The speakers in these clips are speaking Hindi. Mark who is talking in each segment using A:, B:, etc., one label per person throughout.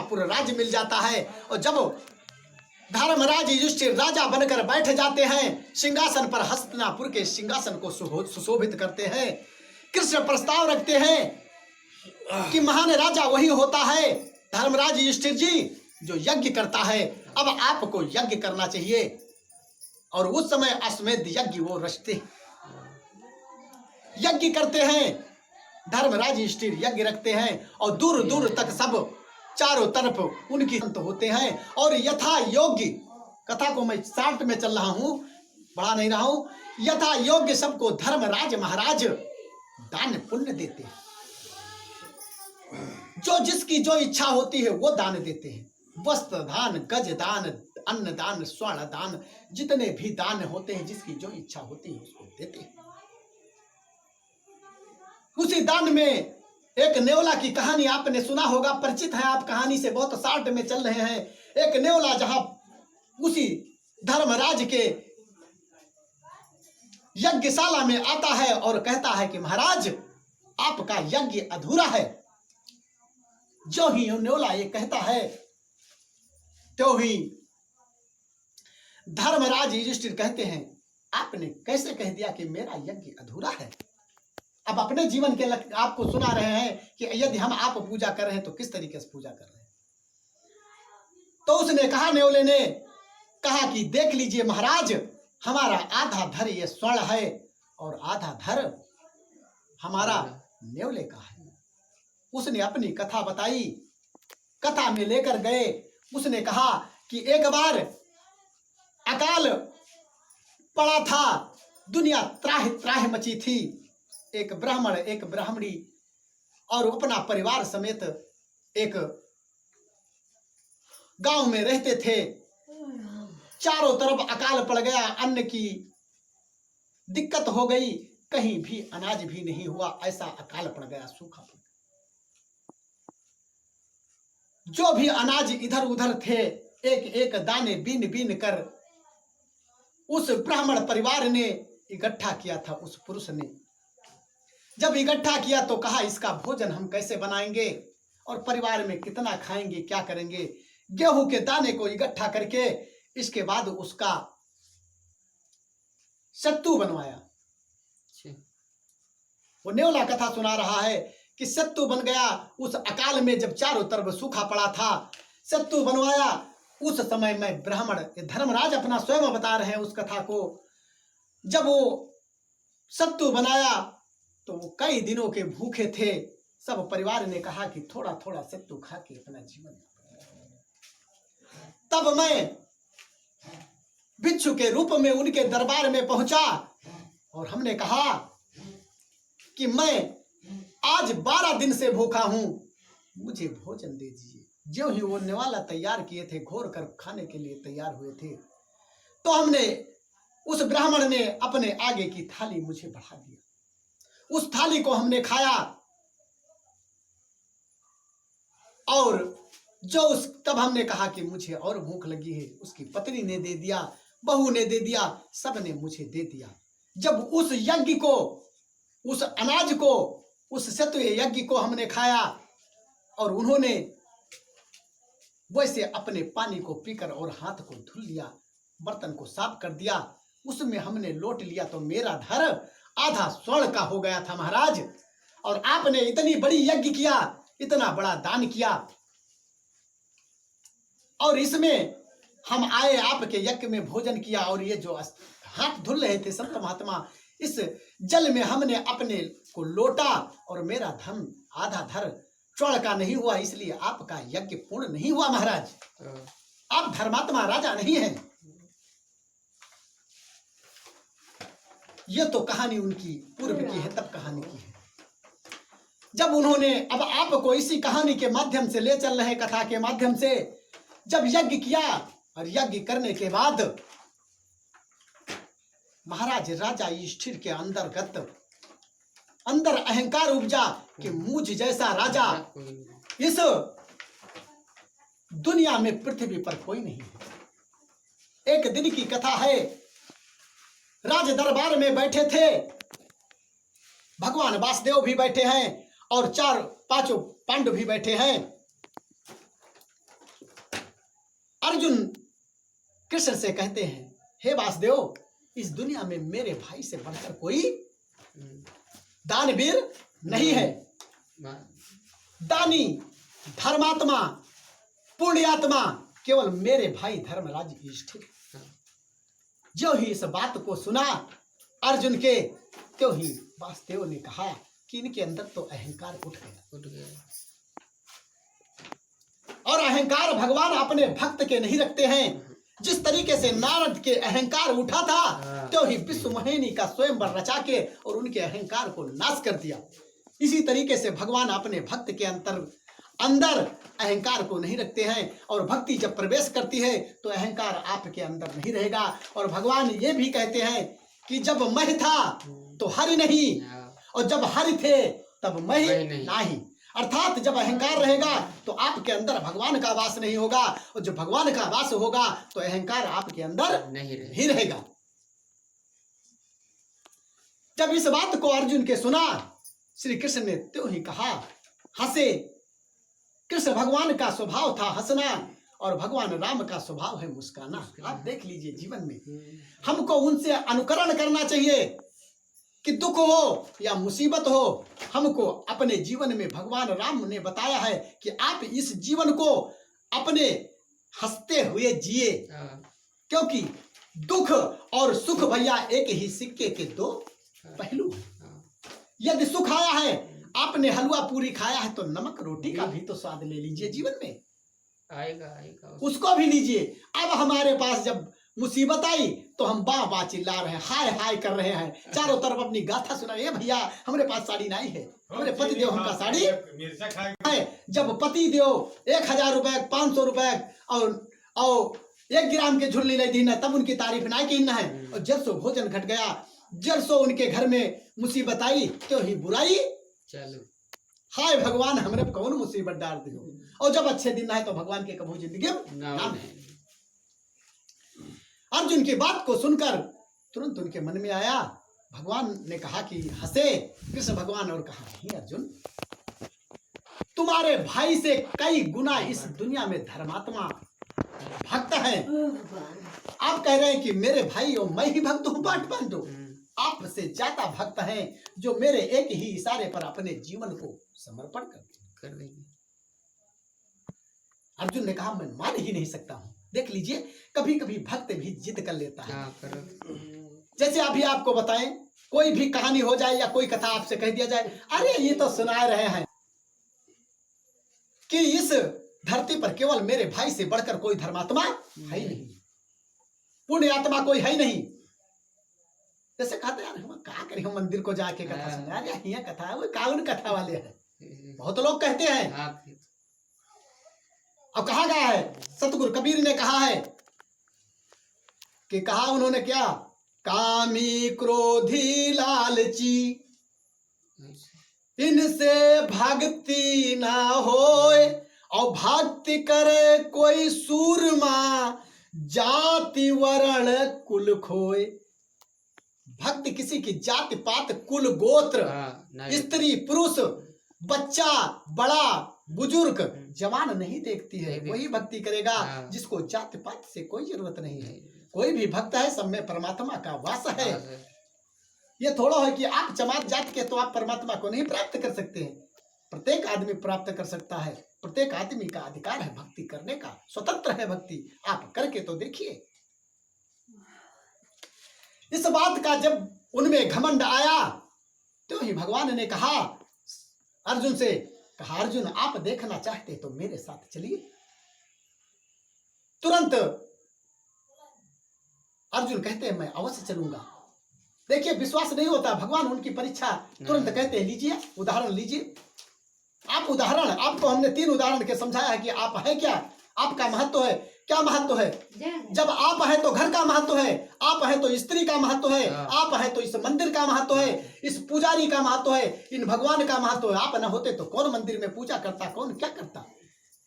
A: हस्तिनापुर राज्य मिल जाता है। और जब धर्मराज युधिष्ठिर राजा बनकर बैठ जाते हैं सिंहासन पर, हस्तिनापुर के सिंहासन को सुशोभित करते हैं, कृष्ण प्रस्ताव रखते हैं कि महान राजा वही होता है धर्मराज युधिष्ठिर जी जो यज्ञ करता है, अब आपको यज्ञ करना चाहिए। और उस समय अश्वमेध यज्ञ वो रचते यज्ञ करते हैं, धर्मराज युधिष्ठिर यज्ञ रखते हैं और दूर दूर तक सब चारों तरफ उनकी संत होते हैं। और यथा योग्य, कथा को मैं शार्ट में चल रहा हूं, बढ़ा नहीं रहा हूं, यथा योग्य सबको धर्मराज महाराज दान पुण्य देते हैं। जो जिसकी जो इच्छा होती है वो दान देते हैं, वस्त्र दान, गज दान, अन्न दान, स्वर्ण दान, जितने भी दान होते हैं जिसकी जो इच्छा होती है उसको देते हैं। उसी दान में एक नेवला की कहानी आपने सुना होगा, परिचित है आप कहानी से, बहुत शार्ट में चल रहे हैं। एक नेवला जहां उसी धर्मराज के यज्ञशाला में आता है और कहता है कि महाराज आपका यज्ञ अधूरा है। जो ही नेवला ये कहता है तो ही धर्मराज युधिष्ठिर कहते हैं आपने कैसे कह दिया कि मेरा यज्ञ अधूरा है। अब अपने जीवन के आपको सुना रहे हैं कि यदि हम आप पूजा कर रहे हैं तो किस तरीके से पूजा कर रहे हैं। तो उसने कहा, नेवले ने कहा कि देख लीजिए महाराज, हमारा आधा धर ये स्वर्ण है और आधा धर हमारा नेवले का है। उसने अपनी कथा बताई, कथा में लेकर गए। उसने कहा कि एक बार अकाल पड़ा था, दुनिया त्राहि त्राहि मची थी। एक ब्राह्मण, एक ब्राह्मणी और अपना परिवार समेत एक गांव में रहते थे। चारों तरफ अकाल पड़ गया, अन्न की दिक्कत हो गई, कहीं भी अनाज भी नहीं हुआ, ऐसा अकाल पड़ गया, सूखा पड़ गया। जो भी अनाज इधर उधर थे एक एक दाने बीन बीन कर उस ब्राह्मण परिवार ने इकट्ठा किया था। उस पुरुष ने जब इकट्ठा किया तो कहा इसका भोजन हम कैसे बनाएंगे और परिवार में कितना खाएंगे, क्या करेंगे। गेहूं के दाने को इकट्ठा करके इसके बाद उसका सत्तू बनवाया। वो नेवला कथा सुना रहा है कि सत्तू बन गया। उस अकाल में जब चारों तरफ सूखा पड़ा था, सत्तू बनवाया। उस समय में ब्राह्मण, धर्मराज अपना स्वयं बता रहे हैं उस कथा को, जब वो सत्तू बनाया तो वो कई दिनों के भूखे थे। सब परिवार ने कहा कि थोड़ा थोड़ा सत्तू खा के अपना जीवन। तब मैं भिक्षु के रूप में उनके दरबार में पहुंचा और हमने कहा कि मैं आज 12 दिन से भूखा हूं, मुझे भोजन दे दीजिए। जो ही वो नेवाला तैयार किए थे, घोर कर खाने के लिए तैयार हुए थे, तो हमने उस ब्राह्मण ने अपने आगे की थाली मुझे बढ़ा दिया। उस थाली को हमने खाया और तब हमने कहा कि मुझे और भूख लगी है। उसकी पत्नी ने दे दिया, बहू ने दे दिया, सब ने मुझे दे दिया। जब उस यज्ञ को, उस अनाज को, उस सत्व यज्ञ को हमने खाया और उन्होंने वैसे अपने पानी को पीकर और हाथ को धुल लिया, बर्तन को साफ कर दिया, उसमें हमने लोट लिया तो मेरा धर आधा स्वर्ण का हो गया था महाराज। और आपने इतनी बड़ी यज्ञ किया, इतना बड़ा दान किया और इसमें हम आए आपके यज्ञ में भोजन किया और ये जो हाथ धुल रहे थे संत महात्मा, इस जल में हमने अपने को लोटा और मेरा धन आधा धर स्वर्ण का नहीं हुआ, इसलिए आपका यज्ञ पूर्ण नहीं हुआ महाराज। आप धर्मात्मा राजा नहीं हैं। ये तो कहानी उनकी पूर्व की है, तब कहानी की है। जब उन्होंने, अब आपको इसी कहानी के माध्यम से ले चल रहे, कथा के माध्यम से, जब यज्ञ किया और यज्ञ करने के बाद महाराज राजा युधिष्ठिर के अंदर अहंकार उपजा कि मुझ जैसा राजा इस दुनिया में पृथ्वी पर कोई नहीं है। एक दिन की कथा है, राज दरबार में बैठे थे, भगवान वासुदेव भी बैठे हैं और 4-5 पांडव भी बैठे हैं। अर्जुन कृष्ण से कहते हैं, हे वासुदेव, इस दुनिया में मेरे भाई से बढ़कर कोई दानवीर नहीं है। दानी, धर्मात्मा, पुण्यात्मा केवल मेरे भाई धर्मराज युधिष्ठिर। जो ही इस बात को सुना अर्जुन के, तो ही वासुदेव ने कहा कि इनके अंदर तो अहंकार उठ गया। और अहंकार भगवान अपने भक्त के नहीं रखते हैं। जिस तरीके से नारद के अहंकार उठा था, तो ही विश्व मोहिनी का स्वयंवर रचा के और उनके अहंकार को नाश कर दिया। इसी तरीके से भगवान अपने भक्त के अंदर अहंकार को नहीं रखते हैं। और भक्ति जब प्रवेश करती है तो अहंकार आपके अंदर नहीं रहेगा। और भगवान ये भी कहते हैं कि जब मैं था तो हरि नहीं, और जब हरि थे तब मैं नहीं। अर्थात जब अहंकार रहेगा तो आपके अंदर भगवान का वास नहीं होगा, और जब भगवान का वास होगा तो अहंकार आपके अंदर नहीं रहेगा। जब इस बात को अर्जुन के सुना, श्री कृष्ण ने त्यों ही कहा, हंसे। कृष्ण भगवान का स्वभाव था हंसना, और भगवान राम का स्वभाव है मुस्कुराना। आप देख लीजिए जीवन में हमको उनसे अनुकरण करना चाहिए कि दुख हो या मुसीबत हो, हमको अपने जीवन में भगवान राम ने बताया है कि आप इस जीवन को अपने हंसते हुए जिए, क्योंकि दुख और सुख भैया एक ही सिक्के के दो पहलू हैं। यदि सुख आया है, आपने हलवा पूरी खाया है, तो नमक रोटी का भी तो स्वाद ले लीजिए, जीवन में आएगा उसको भी लीजिए। अब हमारे पास जब मुसीबत आई तो हम बा बा चिल्ला रहे हैं, हाय हाय कर रहे हैं, चारों तरफ अपनी गाथा सुना रहे हैं, भैया हमारे पास साड़ी नहीं है, हमारे पति देव हमका साड़ी है। जब पति देव 1000 रुपए 500 रुपए और 1 ग्राम के झुल्ली ले दी ना, तब उनकी तारीफ ना की ना है। और जब सो भोजन घट गया, जब सो उनके घर में मुसीबत आई, तो ही बुराई चलो, हाय भगवान हमने कौन मुसीबत डाल दी हो। और जब अच्छे दिन है तो भगवान के कबू जिंदगी नाम है। अर्जुन की बात को सुनकर तुरंत उनके मन में आया, भगवान ने कहा कि हंसे कृष्ण भगवान और कहा, नहीं अर्जुन, तुम्हारे भाई से कई गुना इस दुनिया में धर्मात्मा भक्त है। आप कह रहे हैं कि मेरे भाई और मैं ही भक्त हूं, बाट बांधो। आपसे ज्यादा भक्त हैं जो मेरे एक ही इशारे पर अपने जीवन को समर्पण कर देंगे। अर्जुन ने कहा, मैं मान ही नहीं सकता हूं। देख लीजिए, कभी कभी भक्त भी जिद कर लेता है। जैसे अभी आपको बताएं, कोई भी कहानी हो जाए या कोई कथा आपसे कह दिया जाए, अरे ये तो सुना रहे हैं कि इस धरती पर केवल मेरे भाई से बढ़कर कोई धर्मात्मा है ही नहीं, पुण्य आत्मा कोई है ही नहीं। जैसे कहते यार हम क्या करें, हम मंदिर को जाके कथा सुना, अरे यहाँ कथा है, वो काउन कथा वाले हैं, बहुत लोग कहते हैं। अब कहा गया है, सतगुरु कबीर ने कहा है कि कहा उन्होंने क्या, कामी क्रोधी लालची इनसे भक्ति ना होए, और भक्ति करे कोई सूरमा जाति वर्ण कुल खोए। भक्ति किसी की जाति पात कुल गोत्र, स्त्री पुरुष, बच्चा बड़ा बुजुर्ग जवान नहीं देखती है, वही भक्ति करेगा जिसको जाति पात से कोई जरूरत नहीं है। कोई भी भक्त है, सब में परमात्मा का वास है। ये थोड़ा है कि आप जमात जात के तो आप परमात्मा को नहीं प्राप्त कर सकते हैं। प्रत्येक आदमी प्राप्त कर सकता है। प्रत्येक आदमी का अधिकार है भक्ति करने का, स्वतंत्र है भक्ति। आप करके तो देखिए। इस बात का जब उनमें घमंड आया, तो ही भगवान ने कहा अर्जुन से, कहा अर्जुन आप देखना चाहते तो मेरे साथ चलिए। तुरंत अर्जुन कहते हैं मैं अवश्य चलूंगा। देखिए विश्वास नहीं होता, भगवान उनकी परीक्षा तुरंत कहते हैं लीजिए उदाहरण लीजिए। आप उदाहरण, आपको हमने 3 उदाहरण के समझाया है कि आप है क्या, आपका महत्व है क्या। महत्व है, जब आप है तो घर का महत्व है, आप है तो स्त्री का महत्व है, आप है तो इस मंदिर का महत्व है, इस पुजारी का महत्व है, इन भगवान का महत्व है। आप न होते तो कौन मंदिर में पूजा करता, कौन क्या करता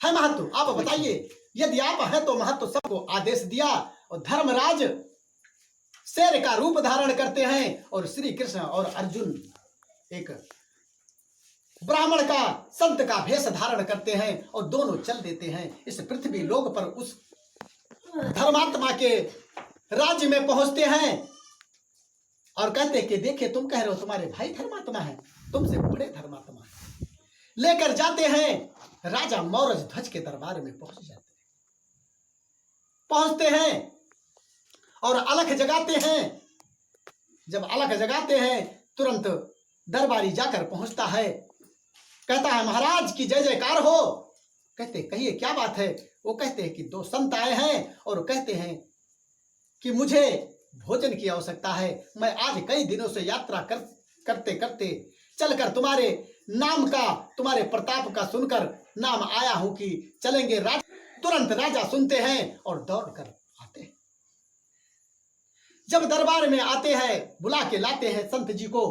A: है। महत्व आप बताइए। यदि आप है तो महत्व सबको आदेश दिया। और धर्मराज शेर का रूप धारण करते हैं और श्री कृष्ण और अर्जुन एक ब्राह्मण का संत का भेष धारण करते हैं और दोनों चल देते हैं इस पृथ्वी लोक पर। उस धर्मात्मा के राज्य में पहुंचते हैं और कहते हैं कि देखिए, तुम कह रहे हो तुम्हारे भाई धर्मात्मा है, तुमसे बड़े धर्मात्मा है। लेकर जाते हैं, राजा मौरज ध्वज के दरबार में पहुंच जाते हैं। पहुंचते हैं और अलख जगाते हैं। जब अलख जगाते हैं, तुरंत दरबारी जाकर पहुंचता है, कहता है महाराज की जय जयकार हो। कहते कहिए क्या बात है। वो कहते हैं कि दो संत आए हैं और कहते हैं कि मुझे भोजन की आवश्यकता है। मैं आज कई दिनों से यात्रा करते करते चलकर तुम्हारे नाम का, तुम्हारे प्रताप का सुनकर नाम आया हूं कि चलेंगे। तुरंत राजा सुनते हैं और दौड़कर आते हैं। जब दरबार में आते हैं, बुला के लाते हैं संत जी को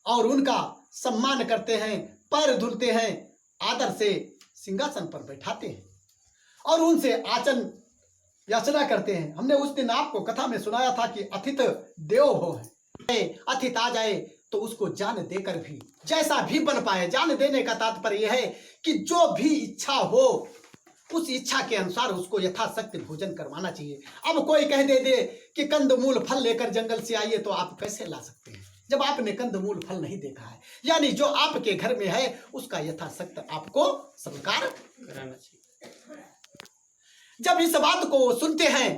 A: और उनका सम्मान करते हैं, पैर धुलते हैं, आदर से सिंहासन पर बैठाते हैं और उनसे आचन याचना करते हैं। हमने उस दिन आपको कथा में सुनाया था कि अतिथ देवो भव है। अतिथ आ जाए तो उसको जान देकर भी जैसा भी बन पाए। जान देने का तात्पर्य यह है कि जो भी इच्छा हो उस इच्छा के अनुसार उसको यथाशक्ति भोजन करवाना चाहिए। अब कोई कह दे कि कंदमूल फल लेकर जंगल से आइए, तो आप कैसे ला सकते हैं जब आपने कंदमूल फल नहीं देखा है। यानी जो आपके घर में है उसका यथाशक्ति आपको सत्कार कराना चाहिए। जब इस बात को सुनते हैं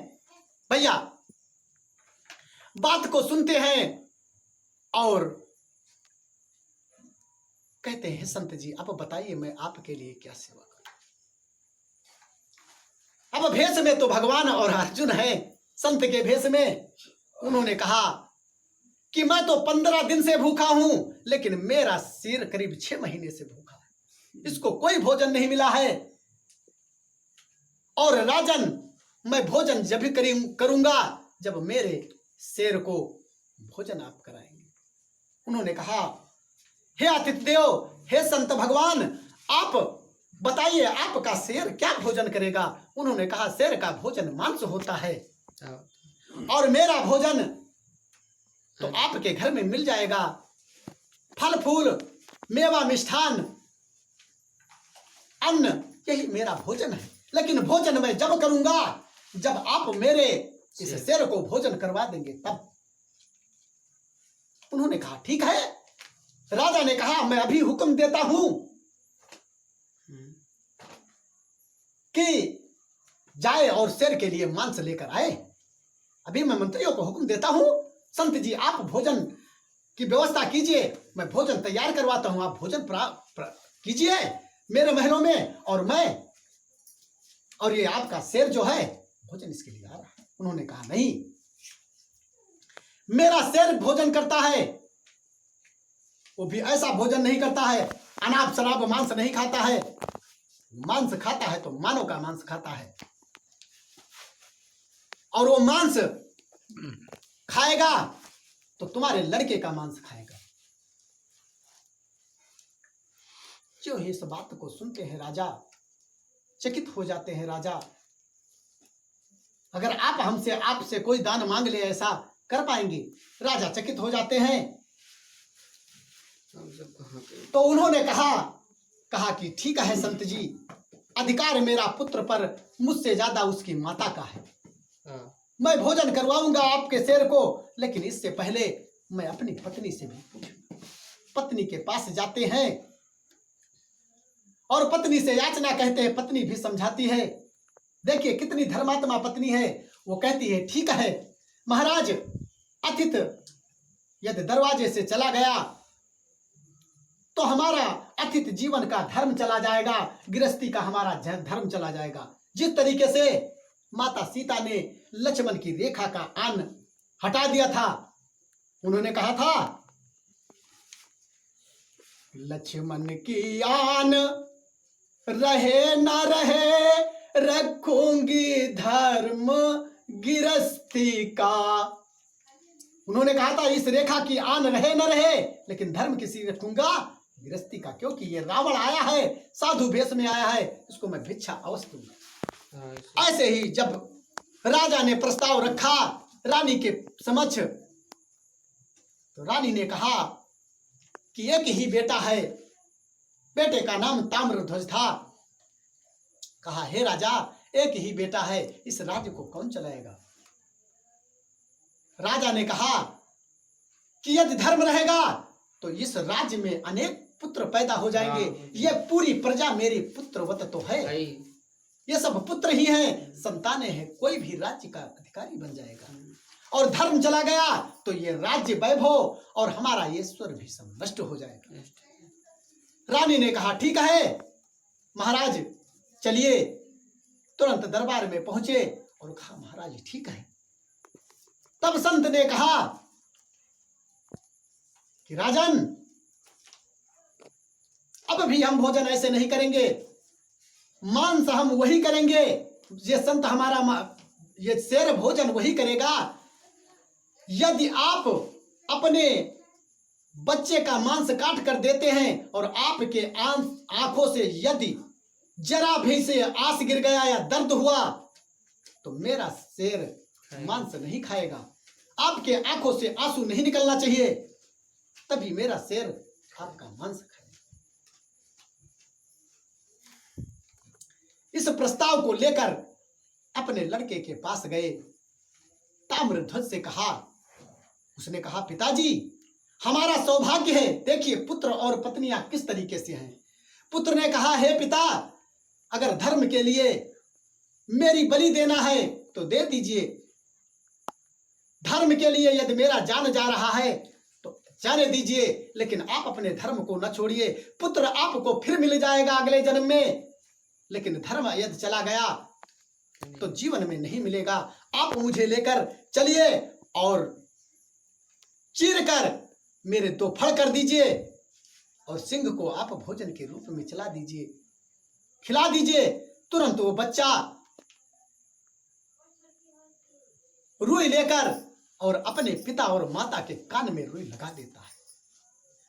A: भैया, बात को सुनते हैं और कहते हैं संत जी अब बताइए मैं आपके लिए क्या सेवा करूं। अब भेष में तो भगवान और अर्जुन है, संत के भेष में। उन्होंने कहा कि मैं तो 15 दिन से भूखा हूं, लेकिन मेरा सिर करीब 6 महीने से भूखा है, इसको कोई भोजन नहीं मिला है। और राजन, मैं भोजन जब भी करूंगा जब मेरे शेर को भोजन आप कराएंगे। उन्होंने कहा हे आतिथ्य देव, हे संत भगवान, आप बताइए आपका शेर क्या भोजन करेगा। उन्होंने कहा शेर का भोजन मांस होता है और मेरा भोजन तो आपके घर में मिल जाएगा। फल फूल, मेवा, मिष्ठान, अन्न, यही मेरा भोजन है। लेकिन भोजन मैं जब करूंगा जब आप मेरे इस शेर को भोजन करवा देंगे तब। उन्होंने कहा ठीक है। राजा ने कहा मैं अभी हुक्म देता हूं कि जाए और शेर के लिए मांस लेकर आए। अभी मैं मंत्रियों को हुक्म देता हूं, संत जी आप भोजन की व्यवस्था कीजिए, मैं भोजन तैयार करवाता हूं, आप भोजन कीजिए मेरे महलों में और ये आपका शेर जो है भोजन इसके लिए आ रहा है। उन्होंने कहा नहीं, मेरा शेर भोजन करता है, वो भी ऐसा भोजन नहीं करता है, अनाप शराब मांस नहीं खाता है। मांस खाता है तो मानव का मांस खाता है, और वो मांस खाएगा तो तुम्हारे लड़के का मांस खाएगा। जो इस बात को सुनते हैं राजा चकित हो जाते हैं। राजा, अगर आप हमसे आपसे कोई दान मांग ले ऐसा कर पाएंगे? राजा चकित हो जाते हैं। तो उन्होंने कहा कि ठीक है संत जी, अधिकार मेरा पुत्र पर मुझसे ज्यादा उसकी माता का है। मैं भोजन करवाऊंगा आपके शेर को, लेकिन इससे पहले मैं अपनी पत्नी से भी पूछूंगा। पत्नी के पास जाते हैं और पत्नी से याचना कहते हैं। पत्नी भी समझाती है, देखिए कितनी धर्मात्मा पत्नी है। वो कहती है ठीक है महाराज, अतिथ यदि दरवाजे से चला गया तो हमारा अतिथ जीवन का धर्म चला जाएगा, गृहस्थी का हमारा धर्म चला जाएगा। जिस तरीके से माता सीता ने लक्ष्मण की रेखा का आन हटा दिया था, उन्होंने कहा था लक्ष्मण की आन रहे न रहे, रखूंगी धर्म गृहस्थी का। उन्होंने कहा था इस रेखा की आन रहे न रहे, लेकिन धर्म किसी रखूंगा गृहस्थी का, क्योंकि ये रावण आया है, साधु वेश में आया है, इसको मैं भिक्षा अवश्य दूंगा। ऐसे ही जब राजा ने प्रस्ताव रखा रानी के समक्ष, तो रानी ने कहा कि एक ही बेटा है, बेटे का नाम ताम्रध्वज था। कहा हे राजा, एक ही बेटा है, इस राज्य को कौन चलाएगा? राजा ने कहा कि यदि धर्म रहेगा तो इस राज्य में अनेक पुत्र पैदा हो जाएंगे। ये पूरी प्रजा मेरी पुत्रवत तो है, ये सब पुत्र ही हैं, संतानें हैं, कोई भी राज्य का अधिकारी बन जाएगा। और धर्म चला गया तो ये राज्य वैभव और हमारा ईश्वर भी सब नष्ट हो जाएगा। रानी ने कहा ठीक है महाराज, चलिए। तुरंत दरबार में पहुंचे और कहा महाराज ठीक है। तब संत ने कहा कि राजन, अब भी हम भोजन ऐसे नहीं करेंगे, मांस हम वही करेंगे, ये संत हमारा ये शेर भोजन वही करेगा। यदि आप अपने बच्चे का मांस काट कर देते हैं और आपके आंखों से यदि जरा भी से आंस गिर गया या दर्द हुआ तो मेरा शेर मांस नहीं खाएगा। आपके आंखों से आंसू नहीं निकलना चाहिए, तभी मेरा शेर आपका मांस खाएगा। इस प्रस्ताव को लेकर अपने लड़के के पास गए, ताम्रध्वज से कहा। उसने कहा पिताजी, हमारा सौभाग्य है, देखिए पुत्र और पत्नियां किस तरीके से हैं। पुत्र ने कहा हे पिता, अगर धर्म के लिए मेरी बलि देना है तो दे दीजिए, धर्म के लिए यदि मेरा जान जा रहा है तो जाने दीजिए, लेकिन आप अपने धर्म को न छोड़िए। पुत्र आपको फिर मिल जाएगा अगले जन्म में, लेकिन धर्म यदि चला गया तो जीवन में नहीं मिलेगा। आप मुझे लेकर चलिए और चीर कर मेरे 2 फड़ कर दीजिए और सिंह को आप भोजन के रूप में चला दीजिए, खिला दीजिए। तुरंत वो बच्चा रुई लेकर और अपने पिता और माता के कान में रुई लगा देता है।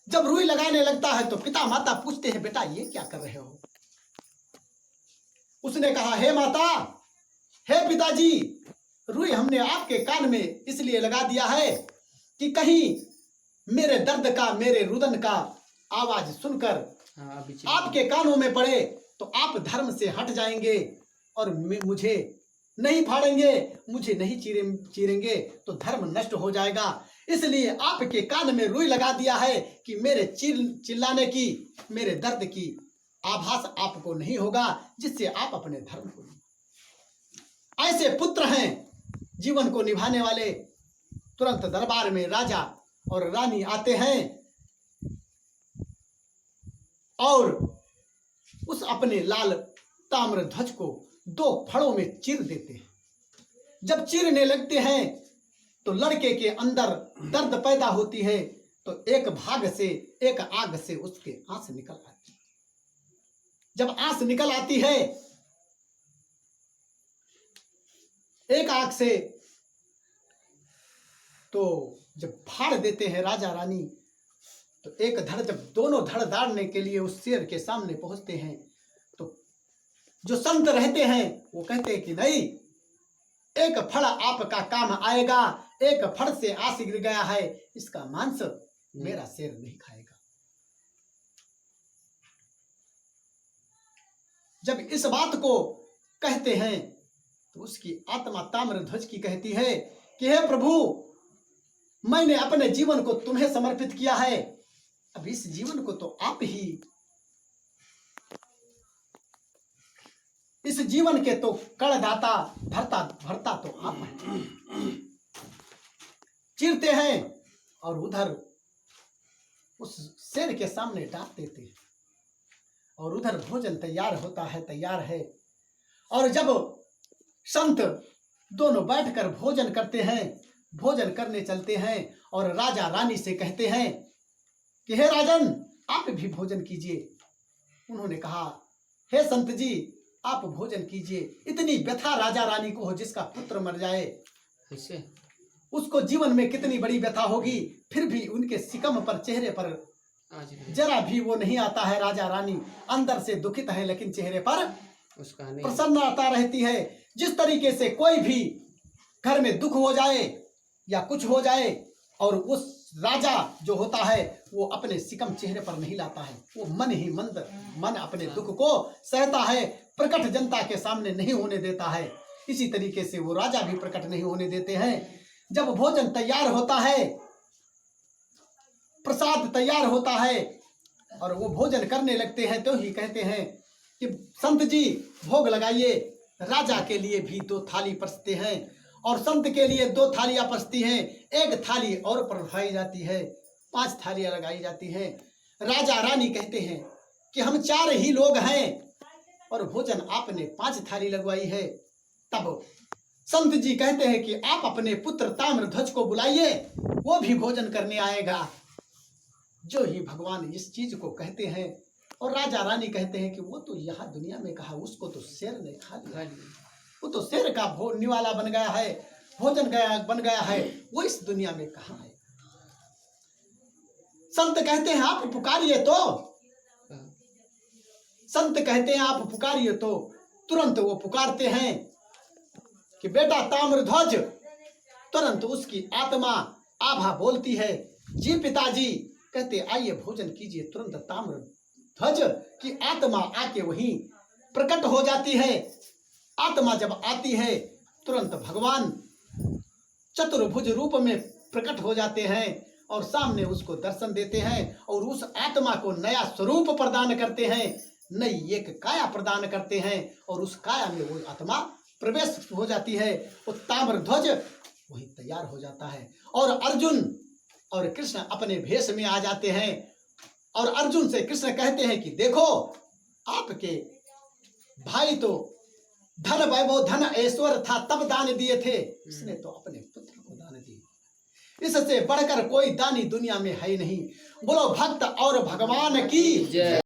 A: जब रुई लगाने लगता है तो पिता माता पूछते हैं बेटा ये क्या कर रहे हो? उसने कहा हे माता, हे पिताजी, रुई हमने आपके कान में इसलिए लगा दिया है कि कहीं मेरे दर्द का, मेरे रुदन का आवाज सुनकर आपके कानों में पड़े तो आप धर्म से हट जाएंगे और मुझे नहीं फाड़ेंगे, मुझे नहीं चीरेंगे तो धर्म नष्ट हो जाएगा। इसलिए आपके कान में रुई लगा दिया है कि मेरे चिल्लाने की, मेरे दर्द की आभास आपको नहीं होगा, जिससे आप अपने धर्म को। ऐसे पुत्र हैं जीवन को निभाने वाले। तुरंत दरबार में राजा और रानी आते हैं और उस अपने लाल ताम्रध्वज को 2 फड़ों में चीर देते हैं। जब चीरने लगते हैं तो लड़के के अंदर दर्द पैदा होती है, तो एक भाग से, एक आग से उसके आंस निकल आती है। जब आंस निकल आती है एक आंख से, तो जब फाड़ देते हैं राजा रानी, तो एक धड़, जब दोनों धड़ दाड़ने के लिए उस शेर के सामने पहुंचते हैं तो जो संत रहते हैं वो कहते हैं कि नहीं, एक फड़ आपका काम आएगा, एक फड़ से आंस गिर गया है, इसका मांस मेरा शेर नहीं खाएगा। जब इस बात को कहते हैं तो उसकी आत्मा ताम्रध्वज की कहती है कि हे प्रभु, मैंने अपने जीवन को तुम्हें समर्पित किया है, अब इस जीवन को तो आप ही, इस जीवन के तो कड़दाता भरता तो आप हैं। चीरते हैं और उधर उस शेर के सामने डाल देते हैं और उधर भोजन तैयार होता है, तैयार है। और जब संत दोनों बैठकर भोजन करते हैं, भोजन करने चलते हैं और राजा रानी से कहते हैं कि हे राजन, आप भी भोजन कीजिए। उन्होंने कहा हे संत जी, आप भोजन कीजिए। इतनी व्यथा राजा रानी को हो जिसका पुत्र मर जाए,
B: कैसे
A: उसको जीवन में कितनी बड़ी व्यथा होगी, फिर भी उनके सिकम पर, चेहरे पर जरा भी वो नहीं आता है। राजा रानी अंदर से दुखित है लेकिन चेहरे पर
B: उसका नहीं
A: प्रसन्नता रहती है। जिस तरीके से कोई भी घर में दुख हो जाए या कुछ हो जाए और उस राजा जो होता है वो अपने सिकम चेहरे पर नहीं लाता है, वो मन ही मन अपने दुख को सहता है, प्रकट जनता के सामने नहीं होने देता है, इसी तरीके से वो राजा भी प्रकट नहीं होने देते हैं। जब भोजन तैयार होता है, प्रसाद तैयार होता है और वो भोजन करने लगते हैं तो ही कहते हैं कि संत जी भोग लगाइए। राजा के लिए भी 2 थाली परसते हैं और संत के लिए 2 थालियां परसती हैं, 1 थाली और परसाई जाती है, 5 थालियां लगाई जाती हैं। राजा रानी कहते हैं कि हम 4 ही लोग हैं और भोजन आपने 5 थाली लगवाई है। तब संत जी कहते हैं कि आप अपने पुत्र ताम्रध्वज को बुलाइए, वो भी भोजन करने आएगा। जो ही भगवान इस चीज को कहते हैं और राजा रानी कहते हैं कि वो तो यहाँ दुनिया में कहा, उसको तो शेर ने खा लिया, वो तो शेर का निवाला बन गया है, भोजन बन गया है, वो इस दुनिया में कहाँ है। संत कहते हैं आप पुकारिए तो, संत कहते हैं आप पुकारिए तो तुरंत वो पुकारते हैं कि बेटा ताम्रध्वज। तुरंत उसकी आत्मा आभा बोलती है, जी पिताजी। कहते आइए भोजन कीजिए। तुरंत ताम्रध्वज की आत्मा आके वहीं प्रकट हो जाती है। आत्मा जब आती है तुरंत भगवान चतुर्भुज रूप में प्रकट हो जाते हैं और सामने उसको दर्शन देते हैं और उस आत्मा को नया स्वरूप प्रदान करते हैं, नई एक काया प्रदान करते हैं और उस काया में वो आत्मा प्रवेश हो जाती है। वो ताम्रध्वज वही तैयार हो जाता है और अर्जुन और कृष्ण अपने भेष में आ जाते हैं और अर्जुन से कृष्ण कहते हैं कि देखो आपके भाई तो धन वैभव धन ऐश्वर्य था तब दान दिए थे, इसने तो अपने पुत्र को दान दिए। इससे बढ़कर कोई दानी दुनिया में है नहीं। बोलो भक्त और भगवान की जय।